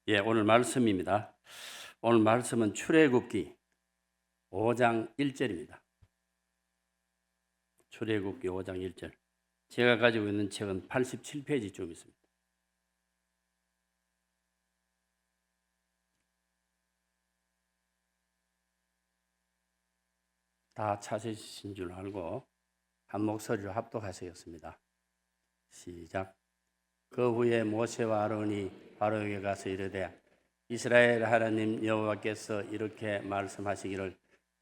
예, 오늘 말씀입니다. 오늘 말씀은 출애굽기 5장 1절입니다. 출애굽기 5장 1절. 제가 가지고 있는 책은 87페이지쯤 있습니다. 다 찾으신 줄 알고 한 목소리로 합독하시겠습니다. 시작. 그 후에 모세와 아론이 바로에게 가서 이르되 이스라엘 하나님 여호와께서 이렇게 말씀하시기를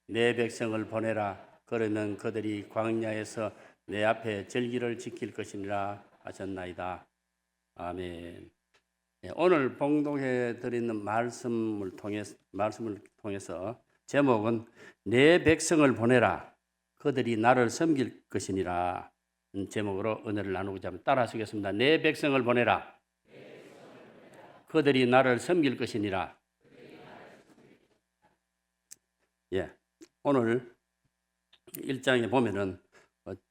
내 백성을 보내라. 그러면 그들이 광야에서 내 앞에 절기를 지킬 것이니라 하셨나이다. 아멘. 예, 오늘 봉독해 드리는 말씀을 통해서 제목은 내 백성을 보내라. 그들이 나를 섬길 것이니라. 제목으로 은혜를 나누고자 합니다. 따라 하시겠습니다. 내 백성을 보내라. 그들이 나를 섬길 것이니라. 예, 오늘 1장에 보면은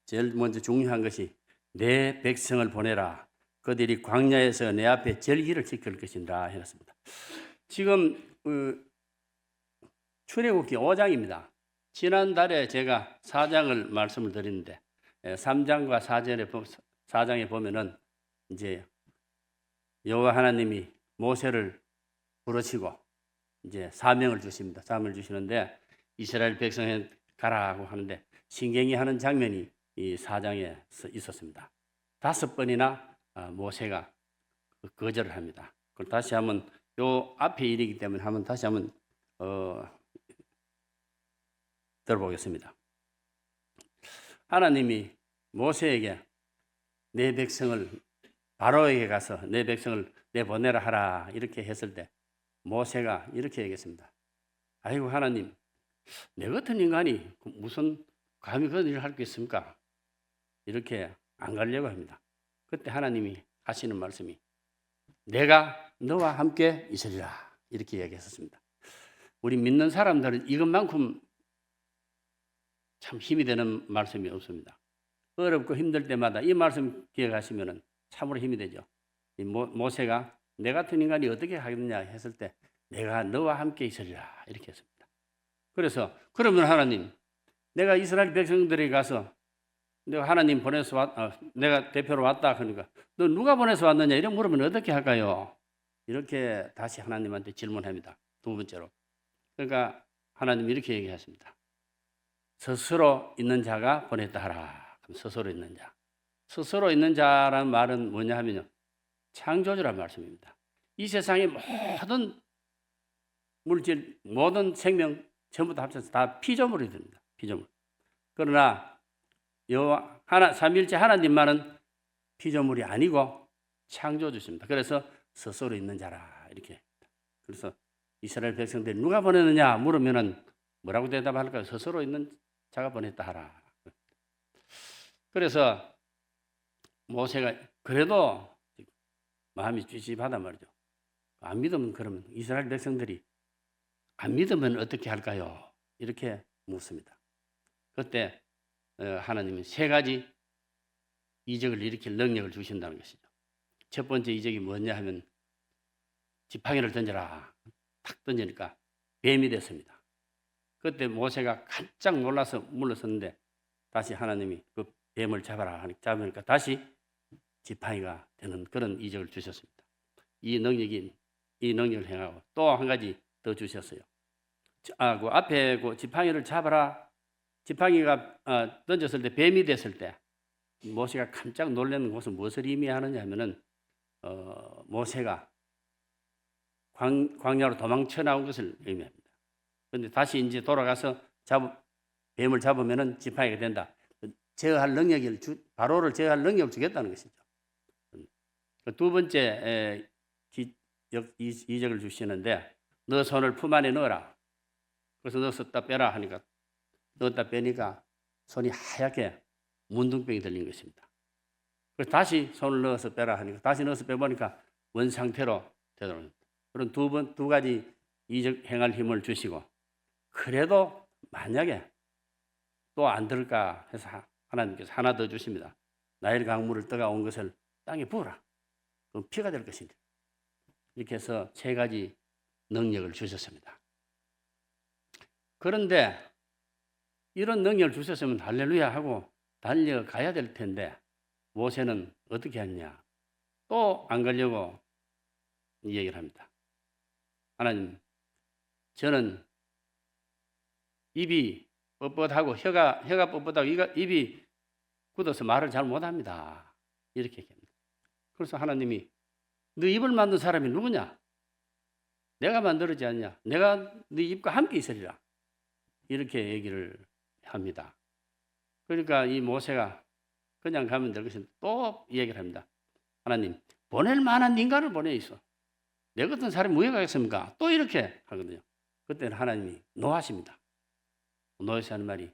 제일 먼저 중요한 것이 내 백성을 보내라. 그들이 광야에서 내 앞에 절기를 지킬 것이니라 했습니다. 지금 출애굽기 5장입니다. 지난달에 제가 4장을 말씀을 드렸는데 3장과 4장에 보면은 이제 여호와 하나님이 모세를 부르시고 이제 사명을 주십니다. 사명을 주시는데 이스라엘 백성에 가라고 하는데 신경이 하는 장면이 이 4장에 있었습니다. 5번이나 모세가 거절을 합니다. 그걸 다시 한번 요 앞에 일이기 때문에 다시 한번 들어보겠습니다. 하나님이 모세에게 내 백성을 바로에게 가서 내 백성을 내보내라 하라 이렇게 했을 때 모세가 이렇게 얘기했습니다. 아이고 하나님, 내 같은 인간이 무슨 감히 그런 일을 할 게 있습니까? 이렇게 안 가려고 합니다. 그때 하나님이 하시는 말씀이 내가 너와 함께 있으리라 이렇게 얘기했었습니다. 우리 믿는 사람들은 이것만큼 참 힘이 되는 말씀이 없습니다. 어렵고 힘들 때마다 이 말씀 기억하시면 참으로 힘이 되죠. 모세가 내 같은 인간이 어떻게 하겠느냐 했을 때 내가 너와 함께 있으리라 이렇게 했습니다. 그래서 그러면 하나님, 내가 이스라엘 백성들에게 가서 내가 하나님 내가 대표로 왔다 그러니까 너 누가 보내서 왔느냐 이렇게 물으면 어떻게 할까요? 이렇게 다시 하나님한테 질문합니다. 두 번째로. 그러니까 하나님 이렇게 얘기하십니다. 스스로 있는 자가 보냈다 하라. 그럼 스스로 있는 자. 스스로 있는 자라는 말은 뭐냐 하면요. 창조주란 말씀입니다. 이 세상의 모든 물질, 모든 생명 전부 다 합쳐서 다 피조물이 됩니다. 피조물. 그러나 삼위일체 하나님만은 피조물이 아니고 창조주십니다. 그래서 스스로 있는 자라 이렇게. 그래서 이스라엘 백성들이 누가 보냈느냐 물으면은 뭐라고 대답할까요? 스스로 있는 자가 보냈다 하라. 그래서 모세가 그래도 마음이 찌릿하단 말이죠. 안 믿으면 그러면 이스라엘 백성들이 안 믿으면 어떻게 할까요? 이렇게 묻습니다. 그때 하나님은 3가지 이적을 일으킬 능력을 주신다는 것이죠. 첫 번째 이적이 뭐냐 하면 지팡이를 던져라. 탁 던지니까 뱀이 됐습니다. 그때 모세가 깜짝 놀라서 물러섰는데 다시 하나님이 그 뱀을 잡으니까 다시 지팡이가 되는 그런 이적을 주셨습니다. 이 능력을 행하고 또 한 가지 더 주셨어요. 그 앞에 그 지팡이를 잡아라. 지팡이가 던졌을 때 뱀이 됐을 때 모세가 깜짝 놀라는 것은 무엇을 의미하느냐 하면은 모세가 광야로 도망쳐 나온 것을 의미합니다. 그런데 다시 이제 돌아가서 뱀을 잡으면은 지팡이가 된다. 바로를 제어할 능력을 주겠다는 것이죠. 두 번째 이적을 주시는데 너 손을 품 안에 넣어라. 그래서 넣었다 빼라 하니까 넣었다 빼니까 손이 하얗게 문둥병이 들린 것입니다. 그래서 다시 손을 넣어서 빼라 하니까 다시 넣어서 빼보니까 원 상태로 되돌아옵니다. 그런 두 가지 이적 행할 힘을 주시고 그래도 만약에 또 안 들을까 해서 하나님께서 하나 더 주십니다. 나일 강물을 떠가 온 것을 땅에 부어라. 그럼 피가 될 것이니 이렇게 해서 세 가지 능력을 주셨습니다. 그런데 이런 능력을 주셨으면 할렐루야 하고 달려가야 될 텐데 모세는 어떻게 했냐? 또 안 가려고 이 얘기를 합니다. 하나님, 저는 입이 뻣뻣하고 혀가 뻣뻣하고 입이 굳어서 말을 잘 못합니다. 이렇게 얘기합니다. 그래서 하나님이 너 입을 만든 사람이 누구냐? 내가 만들었지 않냐? 내가 네 입과 함께 있으리라. 이렇게 얘기를 합니다. 그러니까 이 모세가 그냥 가면 될 것인데 또 얘기를 합니다. 하나님, 보낼 만한 인간을 보내 있어. 내 같은 사람이 왜 가겠습니까? 또 이렇게 하거든요. 그때는 하나님이 노하십니다. 노해서 하는 말이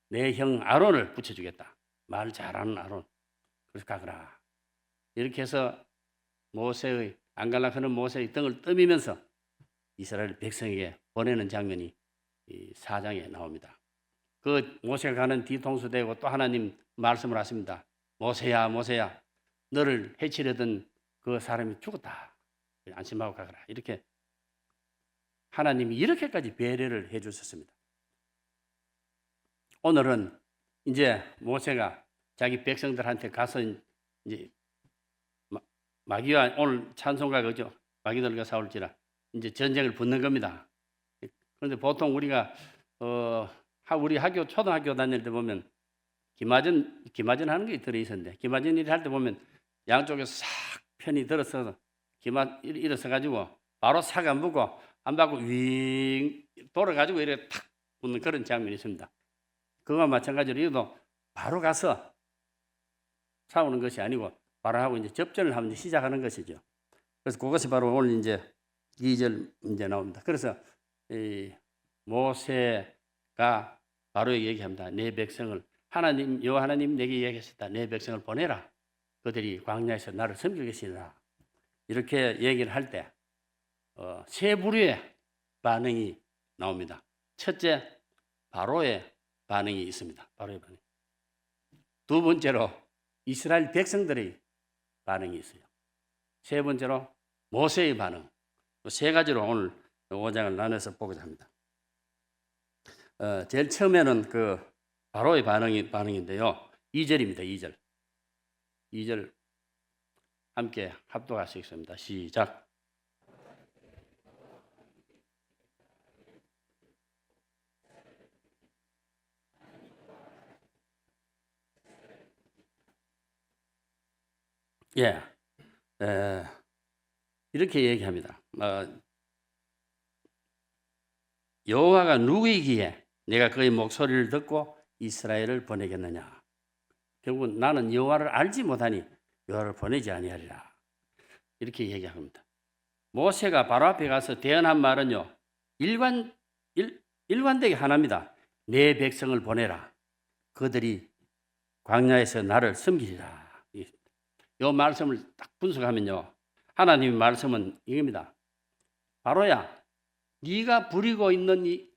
내 형 아론을 붙여주겠다. 말 잘하는 아론. 그래서 가거라. 이렇게 해서 모세의 안갈락하는 모세의 등을 떠미면서 이스라엘 백성에게 보내는 장면이 이 4장에 나옵니다. 그 모세가 가는 뒤통수 대고 또 하나님 말씀을 하십니다. 모세야, 모세야, 너를 해치려던 그 사람이 죽었다. 안심하고 가거라. 이렇게 하나님이 이렇게까지 배려를 해 주셨습니다. 오늘은 이제 모세가 자기 백성들한테 가서 이제 마귀와 오늘 찬송가 그죠? 마귀들과 싸울지라 이제 전쟁을 붙는 겁니다. 그런데 보통 우리가 우리 학교 초등학교 다닐 때 보면 기마전 하는 게 들어 있었는데 기마전 일 할 때 보면 양쪽에서 싹 편이 들어서 일어서 가지고 바로 싹 안 붙고 안 받고 윙 돌아가지고 이렇게 탁 붙는 그런 장면이 있습니다. 그거와 마찬가지로 이것도 바로 가서 싸우는 것이 아니고 바로 하고 이제 접전을 하면 시작하는 것이죠. 그래서 그것이 바로 오늘 이제 2절 이제 나옵니다. 그래서 이 모세가 바로 얘기합니다. 내 백성을 여호와 하나님 내게 얘기하셨다. 내 백성을 보내라. 그들이 광야에서 나를 섬기겠으리라. 이렇게 얘기를 할 때 세 부류의 반응이 나옵니다. 첫째, 바로의 반응이 있습니다. 바로의 반응. 두 번째로 이스라엘 백성들의 반응이 있어요. 세 번째로 모세의 반응. 세 가지로 오늘 5장을 나눠서 보고자 합니다. 제일 처음에는 그 바로의 반응인데요. 2절입니다. 2절. 2절 함께 합독할 수 있습니다. 시작. 예, 이렇게 얘기합니다. 여호와가 누구이기에 내가 그의 목소리를 듣고 이스라엘을 보내겠느냐? 결국은 나는 여호와를 알지 못하니 여호와를 보내지 아니하리라. 이렇게 얘기합니다. 모세가 바로 앞에 가서 대언한 말은요, 일관되게 하나입니다. 내 백성을 보내라. 그들이 광야에서 나를 섬기리라. 이 말씀을 딱 분석하면요, 하나님의 말씀은 이겁니다. 바로야, 네가 부리고 있는 이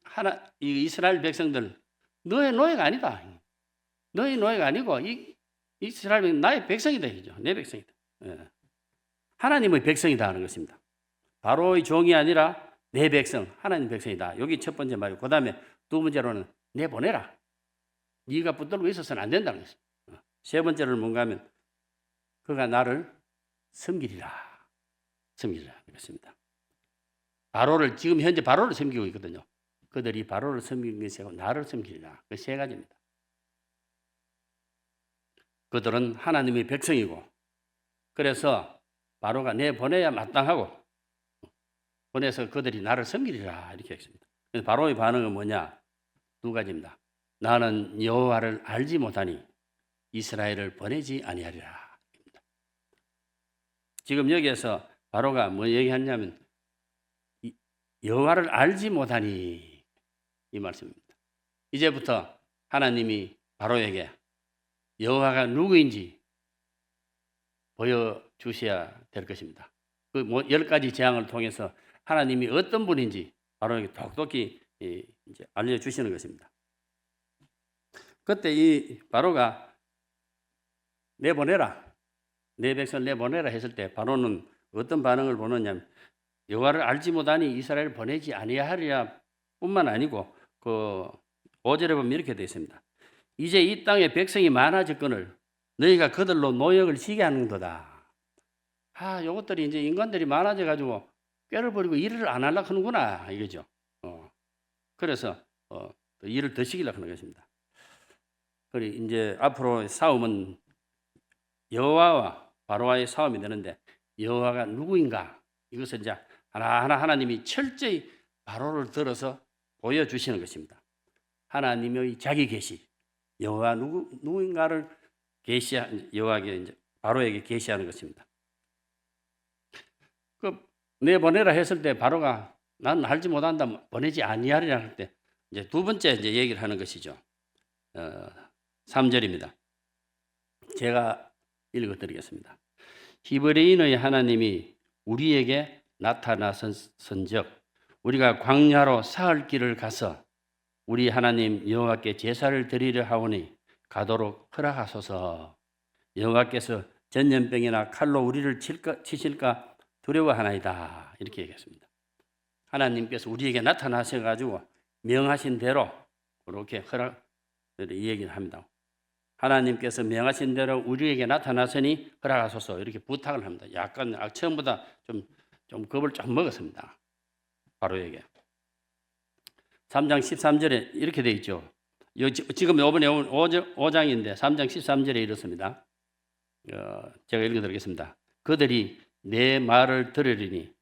이스라엘 백성들 너의 노예가 아니다. 너의 노예가 아니고 이 이스라엘 백성 나의 백성이다. 이죠. 내 백성이다. 예. 하나님의 백성이다 하는 것입니다. 바로의 종이 아니라 내 백성, 하나님 백성이다. 여기 첫 번째 말이고, 그 다음에 두 번째로는 내보내라. 네가 붙들고 있어서는 안 된다는 것입니다. 세 번째로는 뭔가 하면 그가 나를 섬기리라. 섬기리라. 그렇습니다. 지금 현재 바로를 섬기고 있거든요. 그들이 바로를 섬기는 것이 아니고 나를 섬기리라. 그 세 가지입니다. 그들은 하나님의 백성이고, 그래서 바로가 내보내야 마땅하고, 보내서 그들이 나를 섬기리라. 이렇게 했습니다. 그래서 바로의 반응은 뭐냐? 두 가지입니다. 나는 여호와를 알지 못하니 이스라엘을 보내지 아니하리라. 지금 여기에서 바로가 뭐 얘기하냐면 여호와를 알지 못하니 이 말씀입니다. 이제부터 하나님이 바로에게 여호와가 누구인지 보여주셔야 될 것입니다. 그 10가지 재앙을 통해서 하나님이 어떤 분인지 바로에게 똑똑히 이제 알려주시는 것입니다. 그때 이 바로가 내보내라, 내 백성을 내보내라 했을 때 바로는 어떤 반응을 보느냐면 여호와를 알지 못하니 이스라엘을 보내지 아니하리라 뿐만 아니고 그 5절에 보면 이렇게 되어 있습니다. 이제 이 땅에 백성이 많아졌거늘 너희가 그들로 노역을 지게 하는도다. 요것들이 이제 인간들이 많아져 가지고 꾀를 버리고 일을 안 하려고 하는구나 이거죠. 그래서 일을 더 시키려고 하는 것입니다. 그리고 이제 앞으로 싸움은 여호와와 바로와의 싸움이 되는데 여호와가 누구인가? 이것을 이제 하나하나 하나님이 철저히 바로를 들어서 보여주시는 것입니다. 하나님의 자기 계시, 여호와 누구인가를 여호와에게 이제 바로에게 계시하는 것입니다. 내보내라 했을 때 바로가 나는 알지 못한다 보내지 아니하리라 할 때 이제 두 번째 이제 얘기를 하는 것이죠. 3절입니다. 제가 읽어드리겠습니다. 히브리인의 하나님이 우리에게 나타나선즉 우리가 광야로 사흘 길을 가서 우리 하나님 여호와께 제사를 드리려 하오니 가도록 허락하소서. 여호와께서 전염병이나 칼로 우리를 치실까 두려워하나이다. 이렇게 얘기했습니다. 하나님께서 우리에게 나타나셔가지고 명하신 대로 그렇게 이 얘기를 합니다. 하나님께서 명하신 대로 우리에게 나타나서니 허락하소서 이렇게 부탁을 합니다. 약간 처음보다 좀 겁을 좀 먹었습니다. 바로에게. 3장 13절에 이렇게 되어 있죠. 지금 이번에 5장인데 3장 13절에 이렇습니다. 제가 읽어드리겠습니다. 그들이 내 말을 들으리니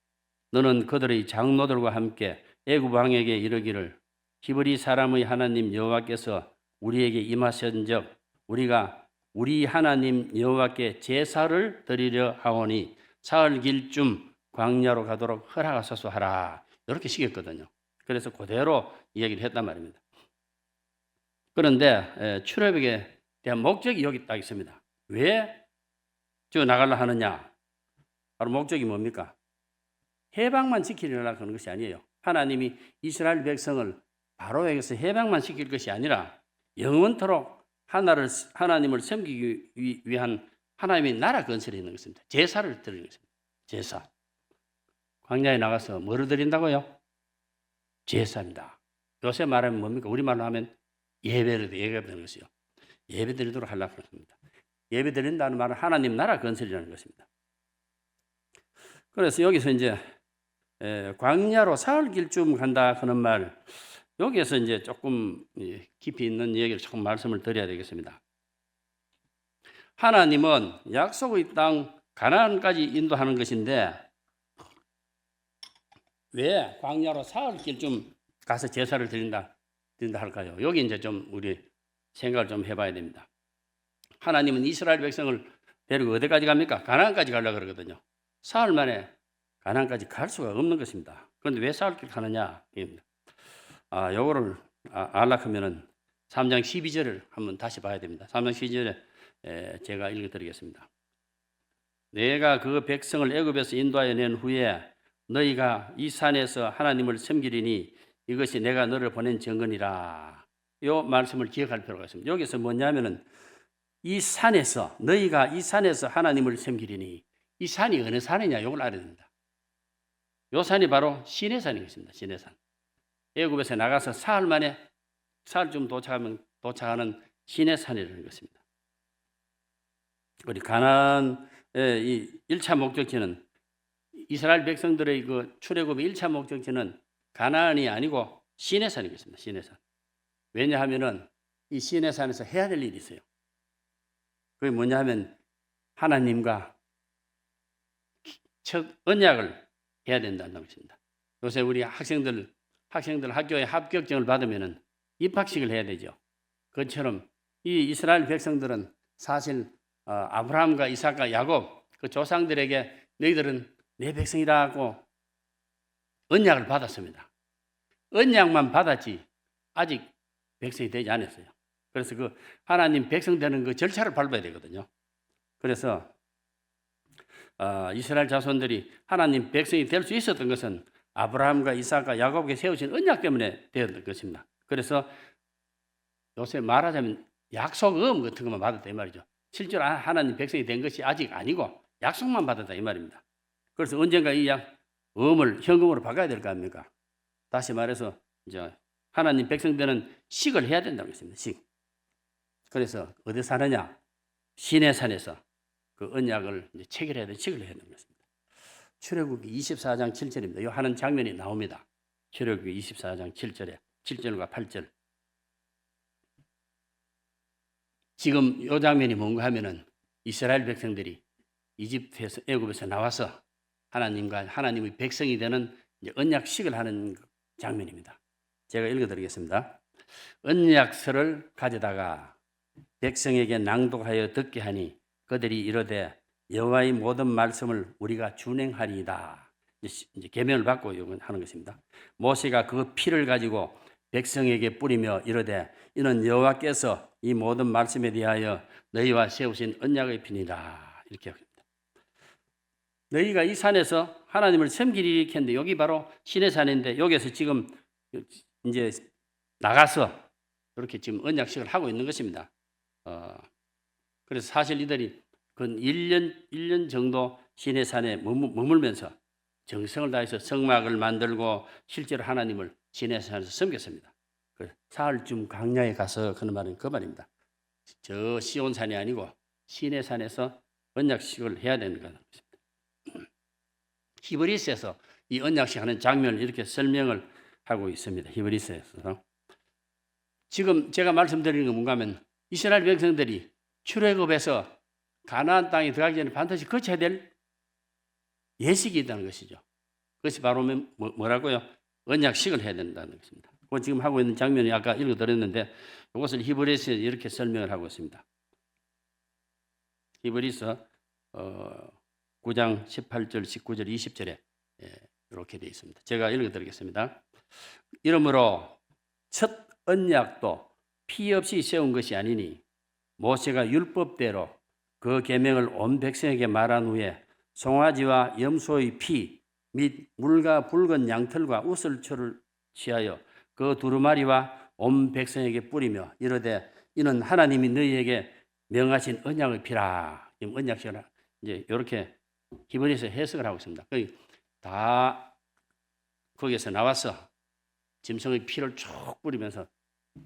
너는 그들의 장로들과 함께 애굽 왕에게 이르기를 히브리 사람의 하나님 여호와께서 우리에게 임하신즉 우리가 우리 하나님 여호와께 제사를 드리려 하오니 사흘 길쯤 광야로 가도록 허락하소서 하라. 이렇게 시켰거든요. 그래서 그대로 이야기를 했단 말입니다. 그런데 출애굽에 대한 목적이 여기 딱 있습니다. 왜 나가려 하느냐? 바로 목적이 뭡니까? 해방만 시키려고 하는 것이 아니에요. 하나님이 이스라엘 백성을 바로에게서 해방만 시킬 것이 아니라 영원토록 하나님을 섬기기 위한 하나님의 나라 건설이 있는 것입니다. 제사를 드리는 것입니다. 제사. 광야에 나가서 뭐를 드린다고요? 제사입니다. 요새 말하면 뭡니까? 우리말로 하면 예배를 드리는 것이요. 예배 드리도록 하려고 합니다. 예배 드린다는 말은 하나님 나라 건설이라는 것입니다. 그래서 여기서 이제 광야로 사흘 길쯤 간다 하는 말, 여기에서 이제 조금 깊이 있는 얘기를 조금 말씀을 드려야 되겠습니다. 하나님은 약속의 땅 가나안까지 인도하는 것인데 왜 광야로 사흘 길쯤 가서 제사를 드린다 할까요? 여기 이제 좀 우리 생각을 좀 해봐야 됩니다. 하나님은 이스라엘 백성을 데리고 어디까지 갑니까? 가나안까지 가려고 그러거든요. 사흘 만에 가나안까지 갈 수가 없는 것입니다. 그런데 왜 사흘 길 가느냐? 요거를 알려고 하면은 3장 12절을 한번 다시 봐야 됩니다. 3장 12절에 제가 읽어드리겠습니다. 내가 그 백성을 애굽에서 인도하여 낸 후에 너희가 이 산에서 하나님을 섬기리니 이것이 내가 너를 보낸 증거니라. 이 말씀을 기억할 필요가 있습니다. 여기서 뭐냐면은 이 산에서 너희가 이 산에서 하나님을 섬기리니 이 산이 어느 산이냐 이걸 알아야 됩니다. 이 산이 바로 시내산인 것입니다. 시내산. 애굽에서 나가서 사흘 만에 사흘쯤 도착하는 시내산이라는 것입니다. 우리 가나안의 이 1차 목적지는 이스라엘 백성들의 그 출애굽의 1차 목적지는 가나안이 아니고 시내산이겠습니다. 시내산. 왜냐하면은 이 시내산에서 해야 될 일이 있어요. 그게 뭐냐 하면 하나님과 첫 언약을 해야 된다는 것입니다. 요새 우리 학생들 학교에 합격증을 받으면은 입학식을 해야 되죠. 그것처럼 이 이스라엘 백성들은 사실 아브라함과 이삭과 야곱 그 조상들에게 너희들은 내 백성이라고 언약을 받았습니다. 언약만 받았지 아직 백성이 되지 않았어요. 그래서 그 하나님 백성 되는 그 절차를 밟아야 되거든요. 그래서 이스라엘 자손들이 하나님 백성이 될 수 있었던 것은 아브라함과 이삭과 야곱에게 세우신 언약 때문에 되었던 것입니다. 그래서 요새 말하자면 약속음 같은 것만 받았다 이 말이죠. 실제로 하나님 백성이 된 것이 아직 아니고 약속만 받았다 이 말입니다. 그래서 언젠가 이 음을 현금으로 바꿔야 될 거 아닙니까? 다시 말해서 이제 하나님 백성들은 식을 해야 된다는 것입니다. 식. 그래서 어디 사느냐? 시내산에서 그 언약을 이제 체결해야 되는 식을 해야 되는 것입니다. 출애굽기 24장 7절입니다. 이 하는 장면이 나옵니다. 출애굽기 24장 7절에 7절과 8절. 지금 이 장면이 뭔가 하면은 이스라엘 백성들이 이집트에서 애굽에서 나와서 하나님과 하나님의 백성이 되는 이제 언약식을 하는 장면입니다. 제가 읽어드리겠습니다. 언약서를 가져다가 백성에게 낭독하여 듣게 하니 그들이 이르되 여호와의 모든 말씀을 우리가 준행하리이다. 이제 계명을 받고 하는 것입니다. 모세가 그 피를 가지고 백성에게 뿌리며 이르되 이는 여호와께서 이 모든 말씀에 대하여 너희와 세우신 언약의 피니라. 이렇게 합니다. 너희가 이 산에서 하나님을 섬기리 했는데 여기 바로 시내산인데 여기서 지금 이제 나가서 이렇게 지금 언약식을 하고 있는 것입니다. 그래서 사실 이들이 근 1년 정도 시내산에 머물면서 정성을 다해서 성막을 만들고 실제로 하나님을 시내산에서 섬겼습니다. 사흘쯤 광야에 가서 그런 말은 그 말입니다. 저 시온산이 아니고 시내산에서 언약식을 해야 되는 것입니다. 히브리서에서 이 언약식 하는 장면을 이렇게 설명을 하고 있습니다. 히브리서에서. 지금 제가 말씀드리는 건 뭔가 하면 이스라엘 백성들이 출애굽에서 가나안 땅에 들어가기 전에 반드시 거쳐야 될 예식이 있다는 것이죠. 그것이 바로 뭐라고요? 언약식을 해야 된다는 것입니다. 그 지금 하고 있는 장면이 아까 읽어드렸는데 이것을 히브리서에 이렇게 설명을 하고 있습니다. 히브리서 9장 18절, 19절, 20절에 이렇게 되어 있습니다. 제가 읽어드리겠습니다. 이러므로 첫 언약도 피 없이 세운 것이 아니니 모세가 율법대로 그 계명을 온 백성에게 말한 후에 송아지와 염소의 피 및 물과 붉은 양털과 우슬초를 취하여 그 두루마리와 온 백성에게 뿌리며 이르되 이는 하나님이 너희에게 명하신 언약의 피라. 언약식을 이제 이렇게 히브리서 해석을 하고 있습니다. 다 거기에서 나와서 짐승의 피를 쭉 뿌리면서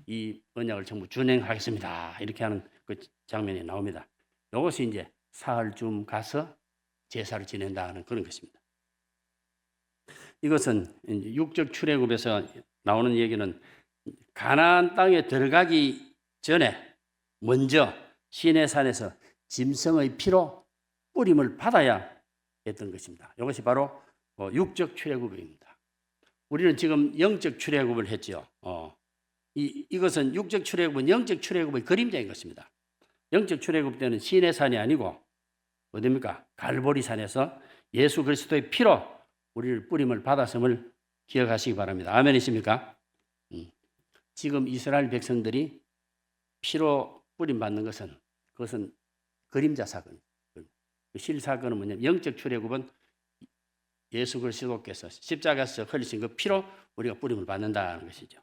이 언약을 전부 준행하겠습니다. 이렇게 하는 그 장면이 나옵니다. 이것이 이제 사흘쯤 가서 제사를 지낸다는 그런 것입니다. 이것은 이제 육적 출애굽에서 나오는 얘기는 가나안 땅에 들어가기 전에 먼저 시내산에서 짐승의 피로 뿌림을 받아야 했던 것입니다. 이것이 바로 육적 출애굽입니다. 우리는 지금 영적 출애굽을 했지요. 이것은 육적 출애굽은 영적 출애굽의 그림자인 것입니다. 영적 출애굽 때는 시내산이 아니고 어디입니까? 갈보리산에서 예수 그리스도의 피로 우리를 뿌림을 받았음을 기억하시기 바랍니다. 아멘이십니까? 지금 이스라엘 백성들이 피로 뿌림 받는 것은 그것은 그림자 사건. 실사건은 뭐냐면 영적 출애굽은 예수 그리스도께서 십자가에서 흘리신 그 피로 우리가 뿌림을 받는다는 것이죠.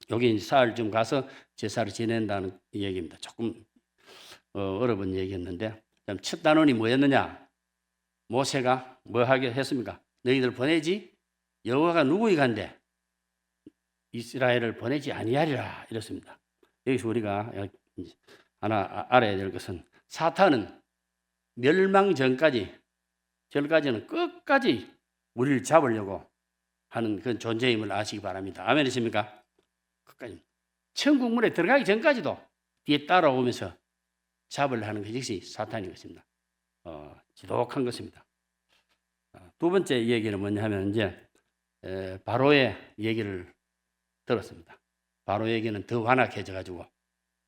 여기 사흘쯤 가서 제사를 지낸다는 얘기입니다. 조금 어려운 얘기였는데 첫 단원이 뭐였느냐? 모세가 뭐 하게 했습니까? 너희들 보내지 여호와가 누구이 간데 이스라엘을 보내지 아니하리라 이랬습니다. 여기서 우리가 하나 알아야 될 것은 사탄은 멸망 전까지는 끝까지 우리를 잡으려고 하는 그런 존재임을 아시기 바랍니다. 아멘이십니까? 끝까지. 천국문에 들어가기 전까지도 뒤에 따라오면서 잡으려 하는 것이 사탄인 것입니다. 지독한 것입니다. 두 번째 얘기는 뭐냐 하면 이제 바로의 얘기를 들었습니다. 바로 얘기는 더 완악해져 가지고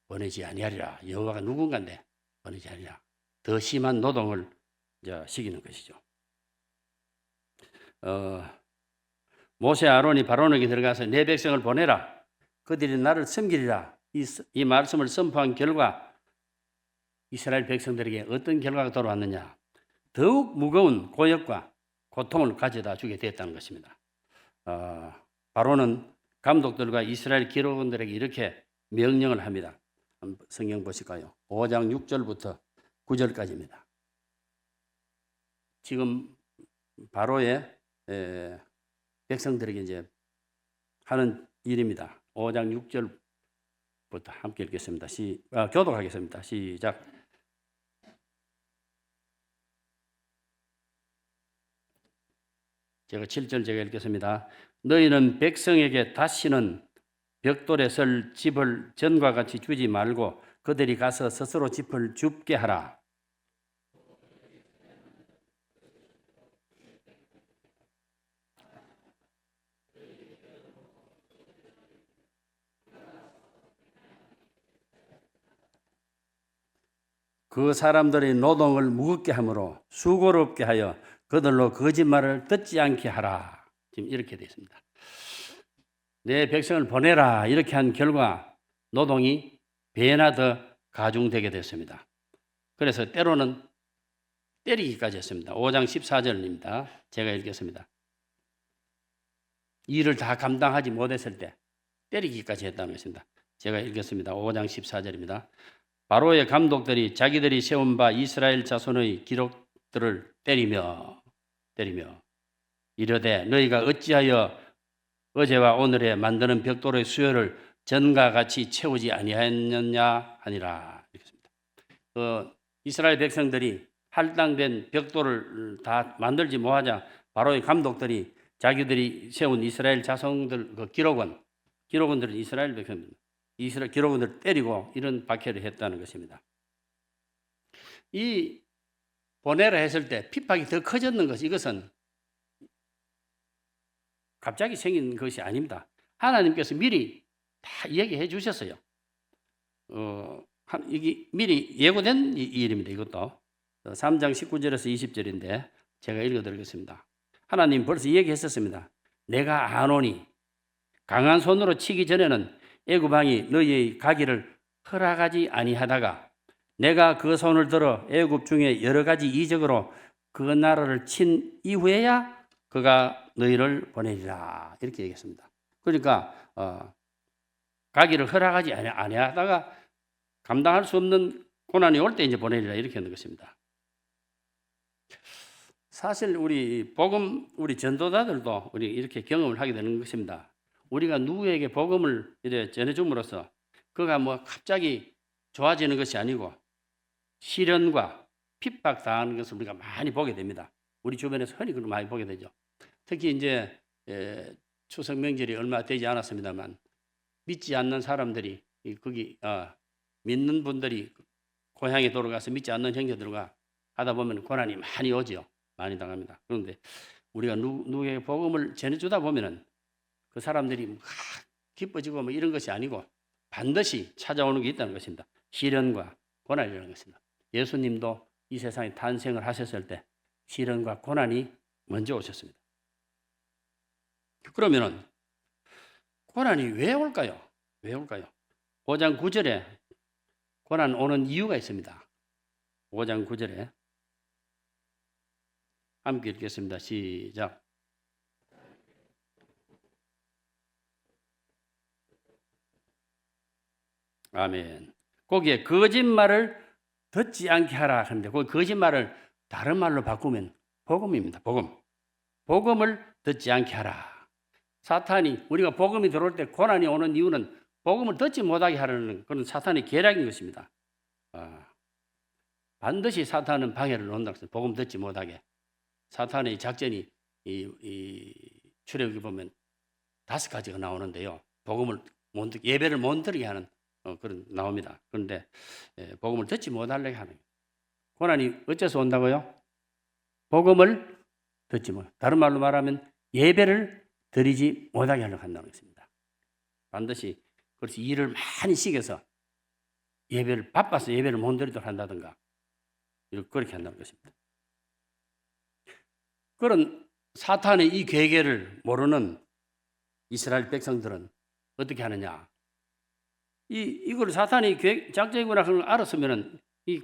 보내지 아니하리라. 여호와가 누군가인데 보내지 아니하리라. 더 심한 노동을 이제 시키는 것이죠. 모세 아론이 바로에게 들어가서 내 백성을 보내라. 그들이 나를 섬기리라. 이 말씀을 선포한 결과 이스라엘 백성들에게 어떤 결과가 돌아왔느냐. 더욱 무거운 고역과 고통을 가져다 주게 됐다는 것입니다. 바로는 감독들과 이스라엘 기록원들에게 이렇게 명령을 합니다. 성경 보실까요? 5장 6절부터 9절까지입니다. 지금 바로의 백성들에게 이제 하는 일입니다. 5장 6절부터 함께 읽겠습니다. 교독하겠습니다. 시작. 제가 7절 제가 읽겠습니다. 너희는 백성에게 다시는 벽돌에 설 집을 전과 같이 주지 말고 그들이 가서 스스로 집을 줍게 하라. 그 사람들의 노동을 무겁게 하므로 수고롭게 하여 그들로 거짓말을 듣지 않게 하라. 지금 이렇게 되어 있습니다. 내 백성을 보내라 이렇게 한 결과 노동이 배나 더 가중되게 됐습니다. 그래서 때로는 때리기까지 했습니다. 5장 14절입니다. 제가 읽겠습니다. 일을 다 감당하지 못했을 때 때리기까지 했다는 것입니다. 제가 읽겠습니다. 5장 14절입니다. 바로의 감독들이 자기들이 세운 바 이스라엘 자손의 기록들을 때리며 이르되 너희가 어찌하여 어제와 오늘에 만드는 벽돌의 수요를 전과 같이 채우지 아니하였느냐 하니라. 이스라엘 백성들이 할당된 벽돌을 다 만들지 못하자 바로의 감독들이 자기들이 세운 이스라엘 자손들 그 기록원들은 이스라엘 백성들 이스라엘 기록원들을 때리고 이런 박해를 했다는 것입니다. 이 보내라 했을 때 핍박이 더 커졌는 것이 이것은 갑자기 생긴 것이 아닙니다. 하나님께서 미리 다 얘기해 주셨어요. 이게 미리 예고된 일입니다. 이것도 3장 19절에서 20절인데 제가 읽어드리겠습니다. 하나님 벌써 얘기했었습니다. 내가 아노니 강한 손으로 치기 전에는 애굽 왕이 너희의 가기를 허락하지 아니하다가 내가 그 손을 들어 애굽 중에 여러 가지 이적으로 그 나라를 친 이후에야 그가 너희를 보내리라 이렇게 얘기했습니다. 그러니까 가기를 허락하지 아니하다가 감당할 수 없는 고난이 올 때 이제 보내리라 이렇게 하는 것입니다. 사실 우리 전도자들도 우리 이렇게 경험을 하게 되는 것입니다. 우리가 누구에게 복음을 이제 전해줌으로써 그가 뭐 갑자기 좋아지는 것이 아니고 시련과 핍박 당하는 것을 우리가 많이 보게 됩니다. 우리 주변에서 흔히 그걸 많이 보게 되죠. 특히 이제 추석 명절이 얼마 되지 않았습니다만 믿지 않는 사람들이 거기 믿는 분들이 고향에 돌아가서 믿지 않는 형제들과 하다 보면 고난이 많이 오죠. 많이 당합니다. 그런데 우리가 누구에게 복음을 전해주다 보면은 그 사람들이 막 기뻐지고 뭐 이런 것이 아니고 반드시 찾아오는 게 있다는 것입니다. 시련과 고난이라는 것입니다. 예수님도 이 세상에 탄생을 하셨을 때 시련과 고난이 먼저 오셨습니다. 그러면은 고난이 왜 올까요? 왜 올까요? 5장 9절에 고난 오는 이유가 있습니다. 5장 9절에 함께 읽겠습니다. 시작. 아멘. 거기에 거짓말을 듣지 않게 하라 하는데 그 거짓말을 다른 말로 바꾸면 복음입니다. 복음을 듣지 않게 하라. 사탄이 우리가 복음이 들어올 때 고난이 오는 이유는 복음을 듣지 못하게 하려는 그런 사탄의 계략인 것입니다. 반드시 사탄은 방해를 놓는다. 복음 듣지 못하게. 사탄의 작전이 출애굽기 보면 5가지가 나오는데요. 복음을 예배를 못 드리게 하는 그런 나옵니다. 그런데 복음을 듣지 못하려고 하는 고난이 어째서 온다고요? 복음을 듣지 못. 다른 말로 말하면 예배를 드리지 못하게 하려고 한다는 것입니다. 반드시 그렇지 일을 많이 시켜서 바빠서 예배를 못 드리도록 한다든가 그렇게 한다는 것입니다. 그런 사탄의 이 계계를 모르는 이스라엘 백성들은 어떻게 하느냐? 이걸 사탄이 작정이구나 하는 걸 알았으면은 이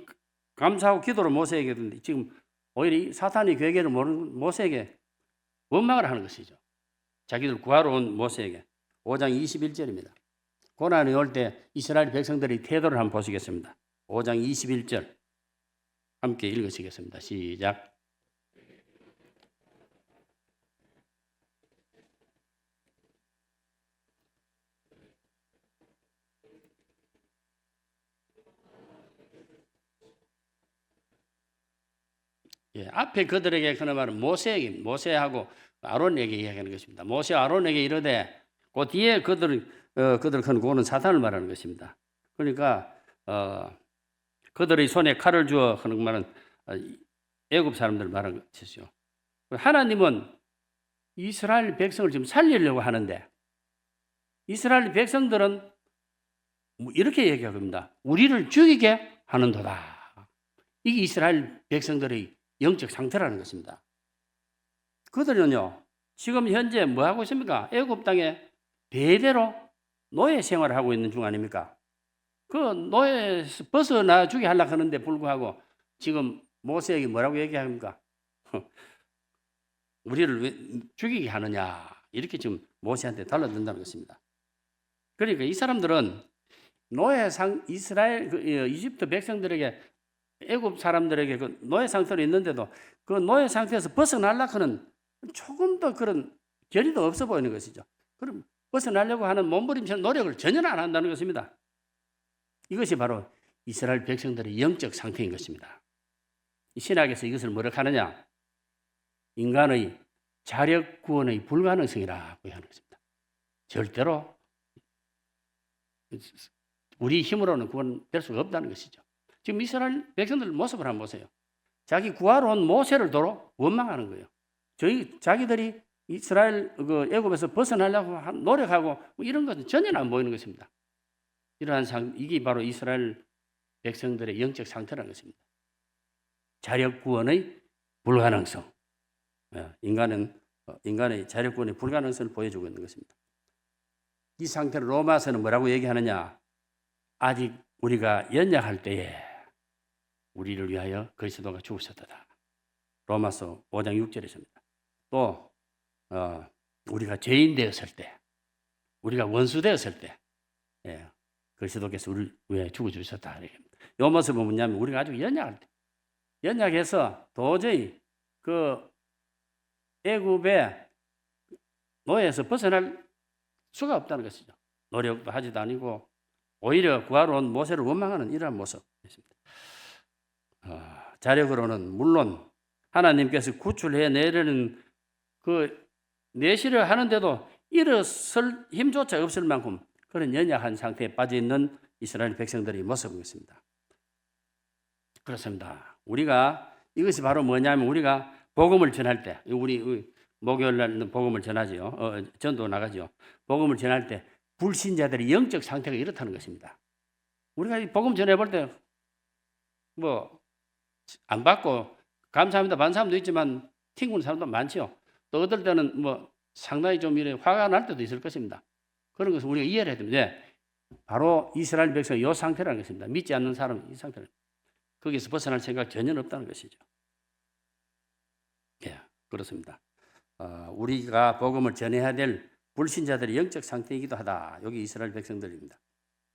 감사하고 기도를 모세에게 했는데 지금 오히려 사탄의 계계를 모르는 모세에게 원망을 하는 것이죠. 자기들 구하러 온 모세에게 5장 21절입니다. 고난이 올 때 이스라엘 백성들의 태도를 한번 보시겠습니다. 5장 21절 함께 읽으시겠습니다. 시작. 예, 앞에 그들에게 그런 말은 모세하고 아론에게 이야기하는 것입니다. 모세 아론에게 이르되 그 뒤에 그들 큰 고는 사탄을 말하는 것입니다. 그러니까 그들의 손에 칼을 주어 하는 말은 애굽 사람들 말하는 것이죠. 하나님은 이스라엘 백성을 지금 살리려고 하는데 이스라엘 백성들은 이렇게 얘기합니다. 우리를 죽이게 하는도다. 이게 이스라엘 백성들의 영적 상태라는 것입니다. 그들은요, 지금 현재 뭐 하고 있습니까? 애굽 땅에 대대로 노예 생활을 하고 있는 중 아닙니까? 그 노예에서 벗어나 주게 하려고 하는데 불구하고 지금 모세에게 뭐라고 얘기합니까? 우리를 왜 죽이게 하느냐? 이렇게 지금 모세한테 달라든다는 것입니다. 그러니까 이 사람들은 이집트 백성들에게 애굽 사람들에게 그 노예 상태로 있는데도 그 노예 상태에서 벗어나려고 하는 조금 더 그런 결의도 없어 보이는 것이죠. 그럼 벗어나려고 하는 몸부림치는 노력을 전혀 안 한다는 것입니다. 이것이 바로 이스라엘 백성들의 영적 상태인 것입니다. 신학에서 이것을 뭐라고 하느냐? 인간의 자력 구원의 불가능성이라고 하는 것입니다. 절대로 우리 힘으로는 구원될 수가 없다는 것이죠. 지금 이스라엘 백성들 모습을 한번 보세요. 자기 구하러 온 모세를 도로 원망하는 거예요. 자기들이 이스라엘 애굽에서 벗어나려고 노력하고 뭐 이런 것은 전혀 안 보이는 것입니다. 이게 바로 이스라엘 백성들의 영적 상태라는 것입니다. 자력 구원의 불가능성. 인간의 자력 구원의 불가능성을 보여주고 있는 것입니다. 이 상태를 로마서는 뭐라고 얘기하느냐? 아직 우리가 연약할 때에 우리를 위하여 그리스도가 죽으셨다. 로마서 5장 6절에 있습니다. 또 우리가 죄인 되었을 때, 우리가 원수 되었을 때 그리스도께서 우리를 위해 죽어주셨다. 이 모습은 뭐냐면 우리가 아주 연약할 때, 연약해서 도저히 그 애굽의 노예에서 벗어날 수가 없다는 것이죠. 노력도 하지도 아니고 오히려 구하러 온 모세를 원망하는 이러한 모습입니다. 자력으로는 물론 하나님께서 구출해 내려는 내시를 하는데도 일어설 힘조차 없을 만큼 그런 연약한 상태에 빠져 있는 이스라엘 백성들의 모습이었습니다. 그렇습니다. 이것이 바로 뭐냐면 우리가 복음을 전할 때, 우리 목요일 날 복음을 전하지요. 전도 나가죠. 복음을 전할 때 불신자들의 영적 상태가 이렇다는 것입니다. 우리가 이 복음 전해볼 때 안 받고 감사합니다 받는 사람도 있지만 튕기는 사람도 많죠. 또 어떨 때는 상당히 좀 이래 화가 날 때도 있을 것입니다. 그런 것을 우리가 이해를 해야 됩니다. 바로 이스라엘 백성의 이 상태라는 것입니다. 믿지 않는 사람은 이 상태는 거기서 벗어날 생각 전혀 없다는 것이죠. 예, 그렇습니다. 우리가 복음을 전해야 될 불신자들의 영적 상태이기도 하다. 여기 이스라엘 백성들입니다.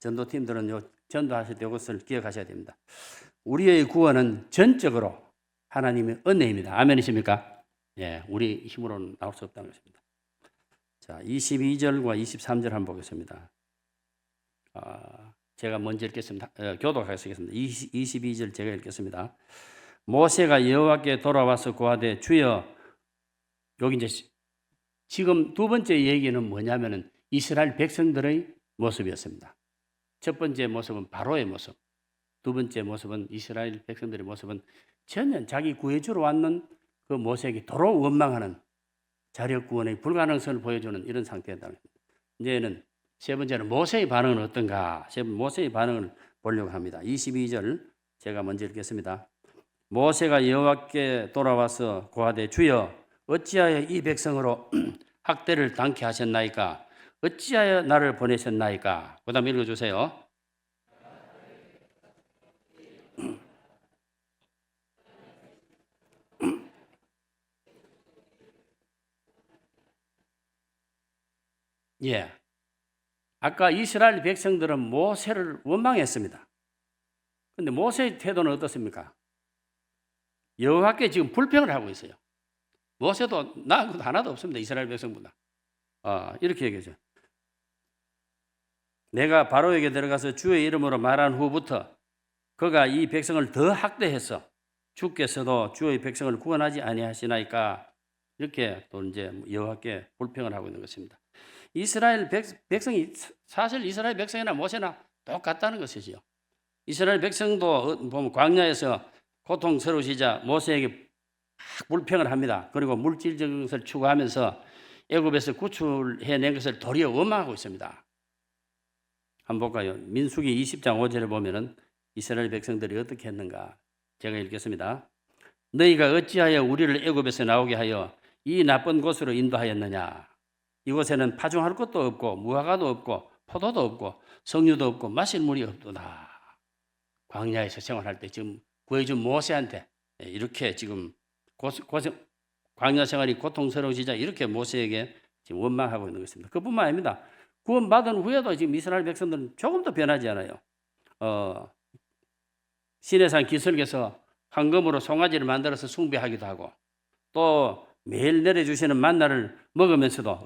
전도팀들은 전도하실 때 이것을 기억하셔야 됩니다. 우리의 구원은 전적으로 하나님의 은혜입니다. 아멘이십니까? 예, 우리 힘으로는 나올 수 없다는 것입니다. 자, 22절과 23절 한번 보겠습니다. 제가 먼저 읽겠습니다. 교독하겠습니다. 22절 제가 읽겠습니다. 모세가 여호와께 돌아와서 고하되 주여, 여기 이제 지금 두 번째 얘기는 뭐냐면은 이스라엘 백성들의 모습이었습니다. 첫 번째 모습은 바로의 모습, 두 번째 모습은 이스라엘 백성들의 모습은 전혀 자기 구해주러 왔는 그 모세에게 도로 원망하는 자력 구원의 불가능성을 보여주는 이런 상태다. 이제는 세 번째는 모세의 반응은 어떤가? 모세의 반응을 보려고 합니다. 22절 제가 먼저 읽겠습니다. 모세가 여호와께 돌아와서 고하되 주여, 어찌하여 이 백성으로 학대를 당케 하셨나이까? 어찌하여 나를 보내셨나이까? 그 다음 읽어주세요. 예. 아까 이스라엘 백성들은 모세를 원망했습니다. 그런데 모세의 태도는 어떻습니까? 여호와께 지금 불평을 하고 있어요. 모세도 나은 것도 하나도 없습니다. 이스라엘 백성보다. 이렇게 얘기하죠. 내가 바로에게 들어가서 주의 이름으로 말한 후부터 그가 이 백성을 더 학대해서 주께서도 주의 백성을 구원하지 아니하시나이까 이렇게 또 이제 여호와께 불평을 하고 있는 것입니다. 이스라엘 백성이 사실 이스라엘 백성이나 모세나 똑같다는 것이지요. 이스라엘 백성도 보면 광야에서 고통스러우시자 모세에게 불평을 합니다. 그리고 물질적인 것을 추구하면서 애굽에서 구출해낸 것을 도리어 원망하고 있습니다. 한번 볼까요? 민수기 20장 5절에 보면은 이스라엘 백성들이 어떻게 했는가? 제가 읽겠습니다. 너희가 어찌하여 우리를 애굽에서 나오게 하여 이 나쁜 곳으로 인도하였느냐? 이곳에는 파종할 것도 없고 무화과도 없고 포도도 없고 석류도 없고 마실 물이 없도다. 광야에서 생활할 때 지금 구해준 모세한테 이렇게 지금 광야 생활이 고통스러워지자 이렇게 모세에게 지금 원망하고 있는 것입니다. 그뿐만 아닙니다. 구원받은 후에도 지금 이스라엘 백성들은 조금도 변하지 않아요. 시내산 기슭에서 황금으로 송아지를 만들어서 숭배하기도 하고 또 매일 내려주시는 만나를 먹으면서도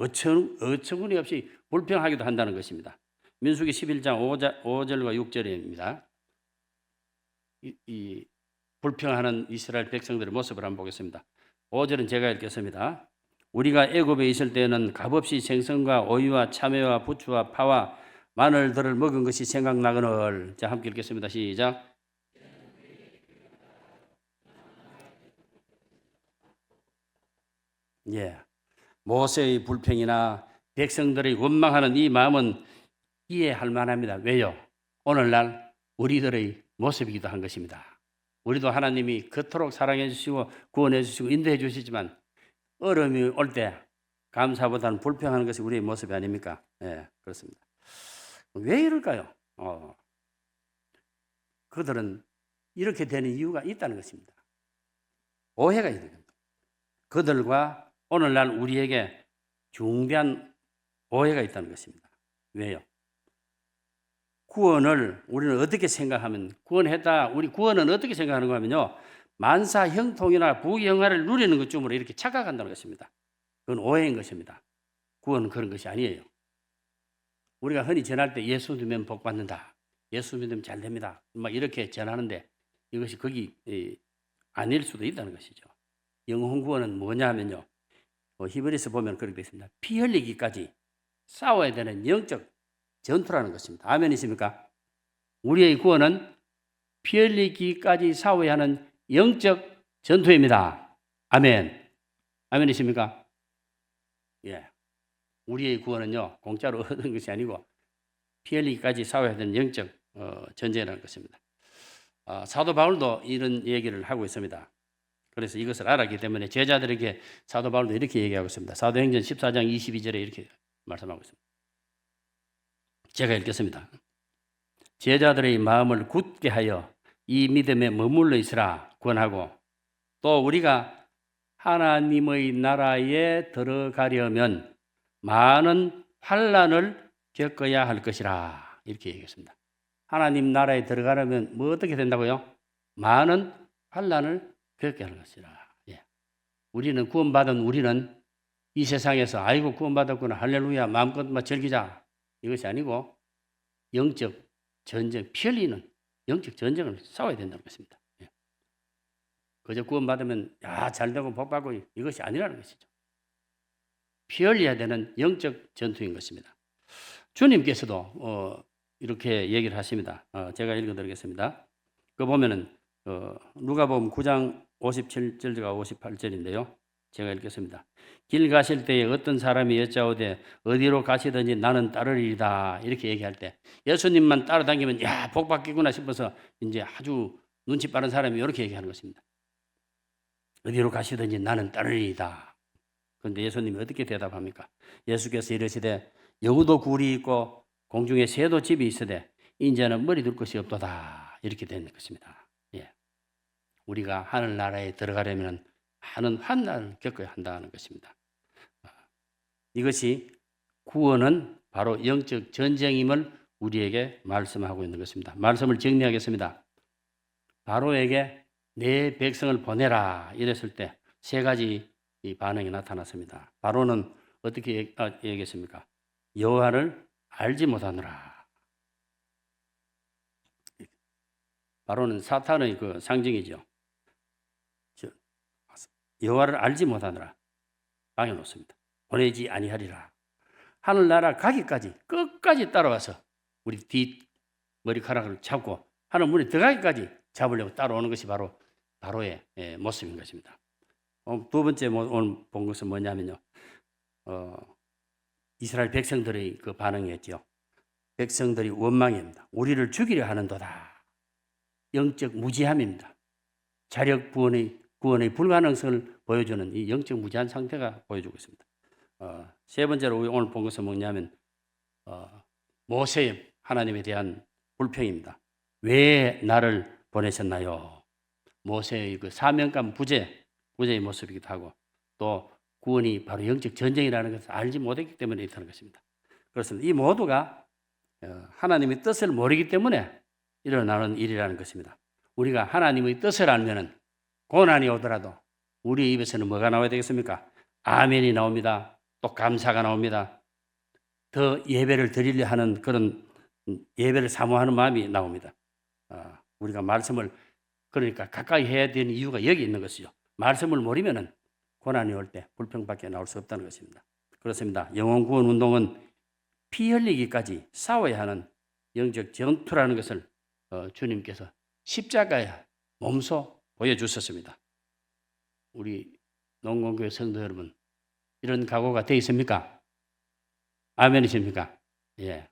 어처구니 없이 불평하기도 한다는 것입니다. 민수기 11장 5절과 6절입니다. 이 불평하는 이스라엘 백성들의 모습을 한번 보겠습니다. 5절은 제가 읽겠습니다. 우리가 애굽에 있을 때에는 값없이 생선과 오이와 참외와 부추와 파와 마늘들을 먹은 것이 생각나거늘. 자, 함께 읽겠습니다. 시작. 예, 모세의 불평이나 백성들의 원망하는 이 마음은 이해할 만합니다. 왜요? 오늘날 우리들의 모습이기도 한 것입니다. 우리도 하나님이 그토록 사랑해 주시고 구원해 주시고 인도해 주시지만 어려움이 올 때 감사보다는 불평하는 것이 우리의 모습이 아닙니까? 예, 그렇습니다. 왜 이럴까요? 그들은 이렇게 되는 이유가 있다는 것입니다. 오해가 있는 겁니다. 그들과 오늘날 우리에게 중대한 오해가 있다는 것입니다. 왜요? 구원을 우리는 어떻게 생각하면 구원했다. 우리 구원은 어떻게 생각하는가 하면요. 만사 형통이나 부귀영화를 누리는 것쯤으로 이렇게 착각한다는 것입니다. 그건 오해인 것입니다. 구원은 그런 것이 아니에요. 우리가 흔히 전할 때 예수 믿으면 복 받는다. 예수 믿으면 잘 됩니다. 막 이렇게 전하는데 이것이 거기 아닐 수도 있다는 것이죠. 영혼 구원은 뭐냐 하면요. 히브리서 보면 그렇게 되어 있습니다. 피 흘리기까지 싸워야 되는 영적 전투라는 것입니다. 아멘이십니까? 우리의 구원은 피 흘리기까지 싸워야 하는 영적 전투입니다. 아멘. 아멘이십니까? 예. 우리의 구원은요, 공짜로 얻은 것이 아니고 피 흘리기까지 싸워야 되는 영적 전쟁이라는 것입니다. 사도 바울도 이런 얘기를 하고 있습니다. 그래서 이것을 알았기 때문에 제자들에게 사도 바울도 이렇게 얘기하고 있습니다. 사도행전 14장 22절에 이렇게 말씀하고 있습니다. 제가 읽겠습니다. 제자들의 마음을 굳게 하여 이 믿음에 머물러 있으라 권하고 또 우리가 하나님의 나라에 들어가려면 많은 환난을 겪어야 할 것이라 이렇게 얘기했습니다. 하나님 나라에 들어가려면 뭐 어떻게 된다고요? 많은 환난을 겪어야 하는 것이라. 예. 우리는 구원받은 우리는 이 세상에서 아이고 구원받았구나 할렐루야 마음껏 즐기자 이것이 아니고 영적 전쟁, 피 흘리는 영적 전쟁을 싸워야 된다는 것입니다. 예. 그저 구원받으면 잘되고 복받고 이것이 아니라는 것이죠. 피 흘려야 되는 영적 전투인 것입니다. 주님께서도 이렇게 얘기를 하십니다. 제가 읽어드리겠습니다. 그 보면은 누가복음 9장 57절과 58절인데요. 제가 읽겠습니다. 길 가실 때에 어떤 사람이 여짜오되 어디로 가시든지 나는 따르리이다 이렇게 얘기할 때 예수님만 따라다니면 복 받겠구나 싶어서 이제 아주 눈치 빠른 사람이 이렇게 얘기하는 것입니다. 어디로 가시든지 나는 따르리이다. 그런데 예수님이 어떻게 대답합니까? 예수께서 이르시되 여우도 굴이 있고 공중에 새도 집이 있으되 인자는 머리 둘 것이 없도다 이렇게 되는 것입니다. 예. 우리가 하늘나라에 들어가려면 많은 환난을 겪어야 한다는 것입니다. 이것이 구원은 바로 영적 전쟁임을 우리에게 말씀하고 있는 것입니다. 말씀을 정리하겠습니다. 바로에게 내 백성을 보내라 이랬을 때 세 가지 반응이 나타났습니다. 바로는 어떻게 얘기했습니까? 여호와를 알지 못하노라. 바로는 사탄의 그 상징이죠. 여호와를 알지 못하느라 방해 놓습니다. 보내지 아니하리라. 하늘나라 가기까지 끝까지 따라와서 우리 뒷 머리카락을 잡고 하늘 문에 들어가기까지 잡으려고 따라오는 것이 바로 바로의 모습인 것입니다. 두 번째 오늘 본 것은 뭐냐면요. 이스라엘 백성들의 그 반응이었죠. 백성들이 원망입니다. 우리를 죽이려 하는도다. 영적 무지함입니다. 자력 구원의 불가능성을 보여주는 이 영적 무지한 상태가 보여주고 있습니다. 세 번째로 오늘 본 것은 뭐냐면 모세의 하나님에 대한 불평입니다. 왜 나를 보내셨나요? 모세의 그 사명감 부재의 모습이기도 하고 또 구원이 바로 영적 전쟁이라는 것을 알지 못했기 때문에 이렇다는 것입니다. 그렇습니다. 이 모두가 하나님의 뜻을 모르기 때문에 일어나는 일이라는 것입니다. 우리가 하나님의 뜻을 알면은 고난이 오더라도 우리 입에서는 뭐가 나와야 되겠습니까? 아멘이 나옵니다. 또 감사가 나옵니다. 더 예배를 드리려 하는 그런 예배를 사모하는 마음이 나옵니다. 우리가 말씀을 그러니까 가까이 해야 되는 이유가 여기 있는 것이죠. 말씀을 모르면은 고난이 올 때 불평밖에 나올 수 없다는 것입니다. 그렇습니다. 영혼 구원 운동은 피 흘리기까지 싸워야 하는 영적 전투라는 것을 주님께서 십자가에 몸소 보여주셨습니다. 우리 농건교회 성도 여러분, 이런 각오가 되어 있습니까? 아멘이십니까? 예.